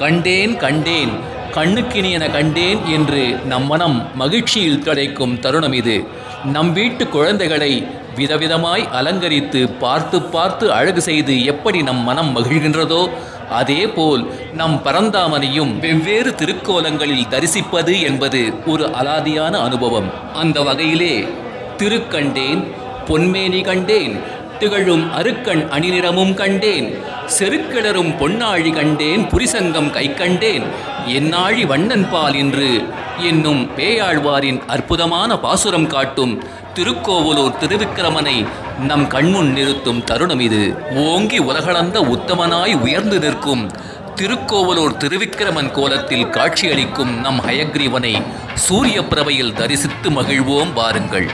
கண்டேன் கண்டேன் கண்ணுக்கினியன கண்டேன் என்று நம் மனம் மகிழ்ச்சியில் கிடைக்கும் தருணம் இது. நம் வீட்டு குழந்தைகளை விதவிதமாய் அலங்கரித்து பார்த்து பார்த்து அழகு செய்து எப்படி நம் மனம் மகிழ்கின்றதோ அதேபோல் நம் பரந்தாமனையும் வெவ்வேறு திருக்கோலங்களில் தரிசிப்பது என்பது ஒரு அலாதியான அனுபவம். அந்த வகையிலே திருக்கண்டேன், பொன்மேனி கண்டேன், திகழும் அருக்கண் அணிநிறமும் கண்டேன், செருக்கிளரும் பொன்னாழி கண்டேன், புரிசங்கம் கை கண்டேன், என்னாழி வண்ணன் பால் என்று என்னும் பேயாழ்வாரின் அற்புதமான பாசுரம் காட்டும் திருக்கோவலூர் திருவிக்கிரமனை நம் கண்முன் நிறுத்தும் தருணம் இது. ஓங்கி உலகளந்த உத்தமனாய் உயர்ந்து நிற்கும் திருக்கோவலூர் திருவிக்கிரமன் கோலத்தில் காட்சியளிக்கும் நம் ஹயக்ரீவனை சூரிய பிரபையில் தரிசித்து மகிழ்வோம் வாருங்கள்.